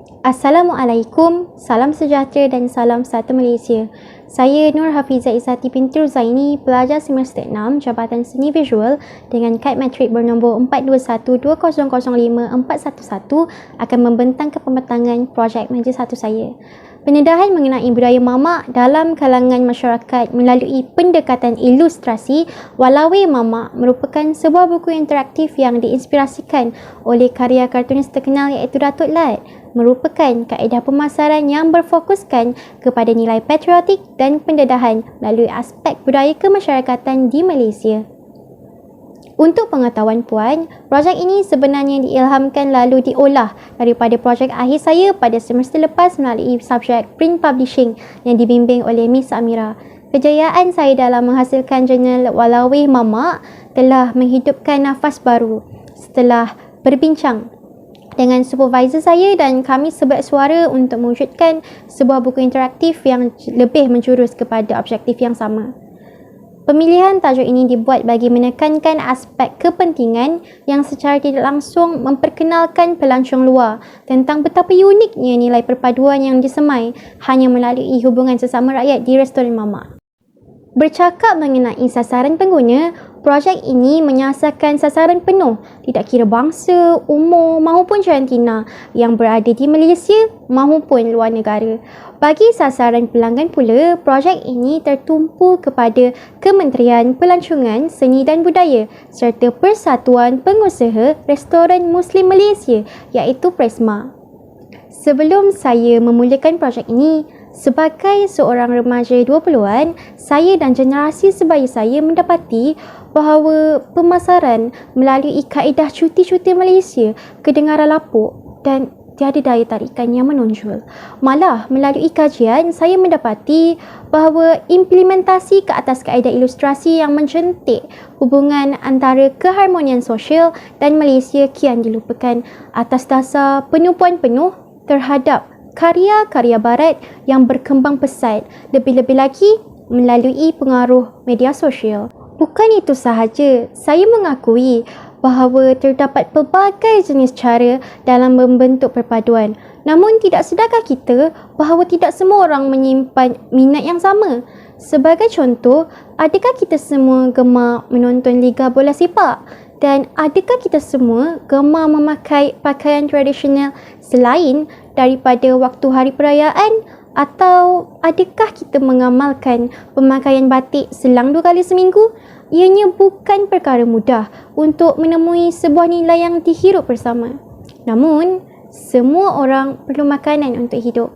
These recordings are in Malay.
Assalamualaikum, salam sejahtera dan salam satu Malaysia. Saya Nur Hafizah Izzati binti Ruzaini, pelajar semester 6 Jabatan Seni Visual dengan kad matrik bernombor 4212005411 akan membentangkan pembentangan projek meja satu saya. Pendedahan mengenai budaya mamak dalam kalangan masyarakat melalui pendekatan ilustrasi. Walawi Mamak merupakan sebuah buku interaktif yang diinspirasikan oleh karya kartunis terkenal iaitu Datuk Lat. Merupakan kaedah pemasaran yang berfokuskan kepada nilai patriotik dan pendedahan melalui aspek budaya kemasyarakatan di Malaysia. Untuk pengetahuan puan, projek ini sebenarnya diilhamkan lalu diolah daripada projek akhir saya pada semester lepas melalui subjek Print Publishing yang dibimbing oleh Miss Amira. Kejayaan saya dalam menghasilkan jurnal Walawi Mamak telah menghidupkan nafas baru setelah berbincang dengan supervisor saya dan kami sebat suara untuk mewujudkan sebuah buku interaktif yang lebih menjurus kepada objektif yang sama. Pemilihan tajuk ini dibuat bagi menekankan aspek kepentingan yang secara tidak langsung memperkenalkan pelancong luar tentang betapa uniknya nilai perpaduan yang disemai hanya melalui hubungan sesama rakyat di restoran mamak. Bercakap mengenai sasaran pengguna, projek ini menyasarkan sasaran penuh, tidak kira bangsa, umur maupun jantina yang berada di Malaysia maupun luar negara. Bagi sasaran pelanggan pula, projek ini tertumpu kepada Kementerian Pelancongan, Seni dan Budaya serta Persatuan Pengusaha Restoran Muslim Malaysia iaitu PRESMA. Sebelum saya memulakan projek ini, sebagai seorang remaja 20-an, saya dan generasi sebaya saya mendapati bahawa pemasaran melalui kaedah cuti-cuti Malaysia kedengaran lapuk dan tiada daya tarikan yang menonjol. Malah melalui kajian, saya mendapati bahawa implementasi ke atas kaedah ilustrasi yang menjentik hubungan antara keharmonian sosial dan Malaysia kian dilupakan atas dasar penumpuan penuh terhadap karya-karya barat yang berkembang pesat, lebih-lebih lagi melalui pengaruh media sosial. Bukan itu sahaja, saya mengakui bahawa terdapat pelbagai jenis cara dalam membentuk perpaduan. Namun tidak sedarkah kita bahawa tidak semua orang menyimpan minat yang sama? Sebagai contoh, adakah kita semua gemar menonton Liga Bola Sepak? Dan adakah kita semua gemar memakai pakaian tradisional selain daripada waktu hari perayaan? Atau adakah kita mengamalkan pemakaian batik selang 2 kali seminggu? Ianya bukan perkara mudah untuk menemui sebuah nilai yang dihirup bersama. Namun, semua orang perlu makanan untuk hidup.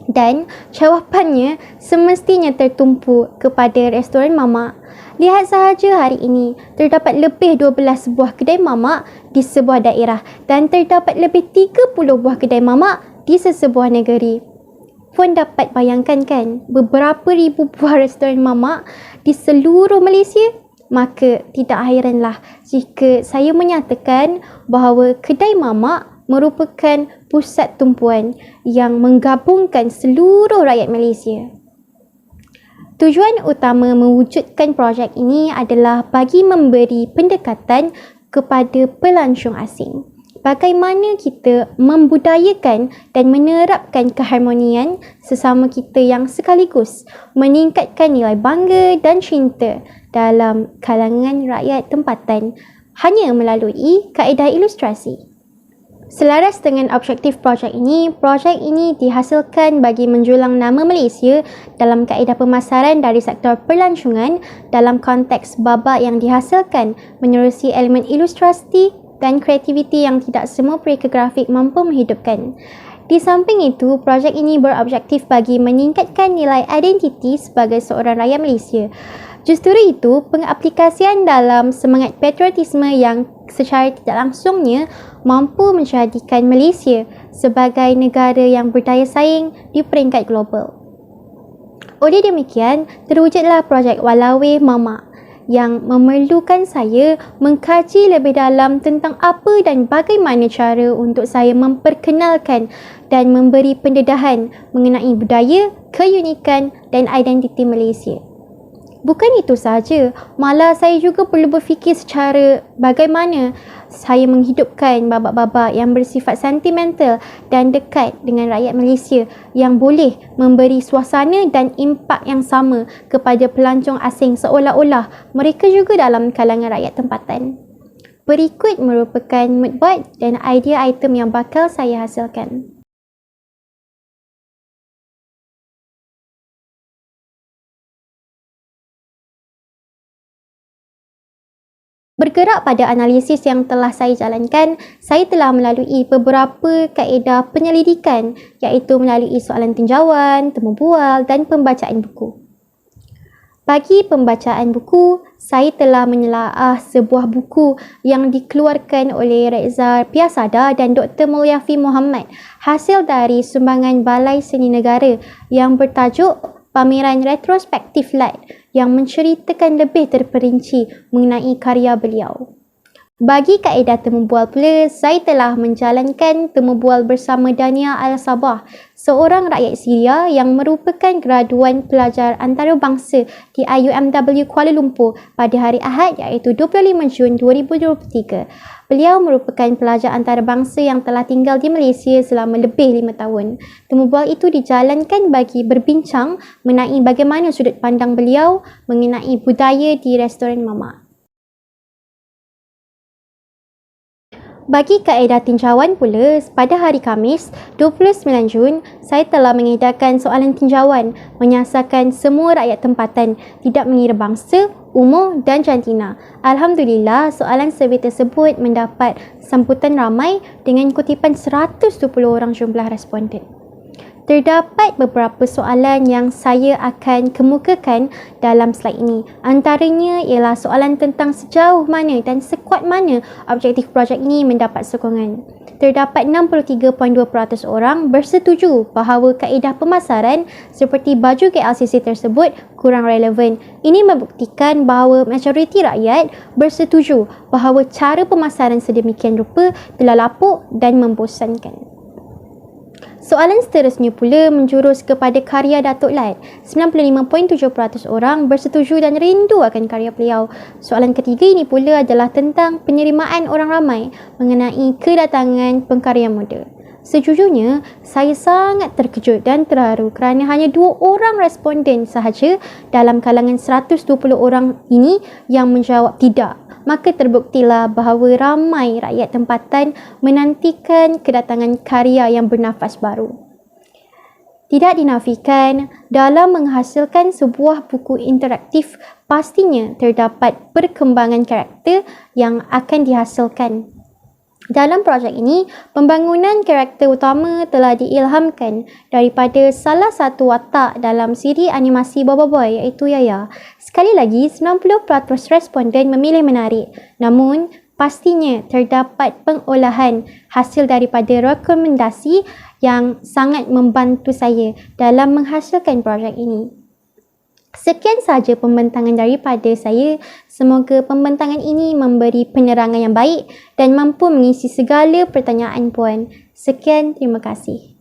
Dan jawapannya semestinya tertumpu kepada restoran mamak. Lihat sahaja hari ini, terdapat lebih 12 buah kedai mamak di sebuah daerah dan terdapat lebih 30 buah kedai mamak di sesebuah negeri. Pun dapat bayangkan kan, beberapa ribu buah restoran mamak di seluruh Malaysia? Maka tidak hairanlah jika saya menyatakan bahawa kedai mamak merupakan pusat tumpuan yang menggabungkan seluruh rakyat Malaysia. Tujuan utama mewujudkan projek ini adalah bagi memberi pendekatan kepada pelancong asing. Bagaimana kita membudayakan dan menerapkan keharmonian sesama kita yang sekaligus meningkatkan nilai bangga dan cinta dalam kalangan rakyat tempatan hanya melalui kaedah ilustrasi. Selaras dengan objektif projek ini dihasilkan bagi menjulang nama Malaysia dalam kaedah pemasaran dari sektor pelancongan dalam konteks babak yang dihasilkan menerusi elemen ilustrasi dan kreativiti yang tidak semua pereka grafik mampu menghidupkan. Di samping itu, projek ini berobjektif bagi meningkatkan nilai identiti sebagai seorang rakyat Malaysia. Justru itu, pengaplikasian dalam semangat patriotisme yang secara tidak langsungnya mampu menjadikan Malaysia sebagai negara yang berdaya saing di peringkat global. Oleh demikian, terwujudlah projek Walawi Mamak yang memerlukan saya mengkaji lebih dalam tentang apa dan bagaimana cara untuk saya memperkenalkan dan memberi pendedahan mengenai budaya, keunikan dan identiti Malaysia. Bukan itu sahaja, malah saya juga perlu berfikir secara bagaimana saya menghidupkan babak-babak yang bersifat sentimental dan dekat dengan rakyat Malaysia yang boleh memberi suasana dan impak yang sama kepada pelancong asing seolah-olah mereka juga dalam kalangan rakyat tempatan. Berikut merupakan moodboard dan idea item yang bakal saya hasilkan. Bergerak pada analisis yang telah saya jalankan, saya telah melalui beberapa kaedah penyelidikan iaitu melalui soalan tinjauan, temu bual dan pembacaan buku. Bagi pembacaan buku, saya telah menelaah sebuah buku yang dikeluarkan oleh Reza Piasada dan Dr. Mulyafi Muhammad hasil dari sumbangan Balai Seni Negara yang bertajuk Pameran Retrospektif LAD yang menceritakan lebih terperinci mengenai karya beliau. Bagi kaedah temu bual pula, saya telah menjalankan temu bual bersama Dania Al-Sabah, seorang rakyat Syria yang merupakan graduan pelajar antarabangsa di IUMW Kuala Lumpur pada hari Ahad iaitu 25 Jun 2023. Beliau merupakan pelajar antarabangsa yang telah tinggal di Malaysia selama lebih 5 tahun. Temu bual itu dijalankan bagi berbincang mengenai bagaimana sudut pandang beliau mengenai budaya di restoran Mamak. Bagi kaedah tinjauan pula, pada hari Khamis, 29 Jun, saya telah mengedarkan soalan tinjauan menyasarkan semua rakyat tempatan, tidak mengira bangsa, umur dan jantina. Alhamdulillah, soalan survey tersebut mendapat sambutan ramai dengan kutipan 120 orang jumlah responden. Terdapat beberapa soalan yang saya akan kemukakan dalam slide ini. Antaranya ialah soalan tentang sejauh mana dan sekuat mana objektif projek ini mendapat sokongan. Terdapat 63.2% orang bersetuju bahawa kaedah pemasaran seperti baju KLCC tersebut kurang relevan. Ini membuktikan bahawa majoriti rakyat bersetuju bahawa cara pemasaran sedemikian rupa telah lapuk dan membosankan. Soalan seterusnya pula menjurus kepada karya Datuk Lat. 95.7% orang bersetuju dan rindu akan karya beliau. Soalan ketiga ini pula adalah tentang penerimaan orang ramai mengenai kedatangan pengkarya muda. Sejujurnya, saya sangat terkejut dan terharu kerana hanya 2 orang responden sahaja dalam kalangan 120 orang ini yang menjawab tidak. Maka terbuktilah bahawa ramai rakyat tempatan menantikan kedatangan karya yang bernafas baru. Tidak dinafikan, dalam menghasilkan sebuah buku interaktif, pastinya terdapat perkembangan karakter yang akan dihasilkan. Dalam projek ini, pembangunan karakter utama telah diilhamkan daripada salah satu watak dalam siri animasi Bobo Boy iaitu Yaya. Sekali lagi, 90% responden memilih menarik. Namun, pastinya terdapat pengolahan hasil daripada rekomendasi yang sangat membantu saya dalam menghasilkan projek ini. Sekian sahaja pembentangan daripada saya. Semoga pembentangan ini memberi penerangan yang baik dan mampu mengisi segala pertanyaan puan. Sekian, terima kasih.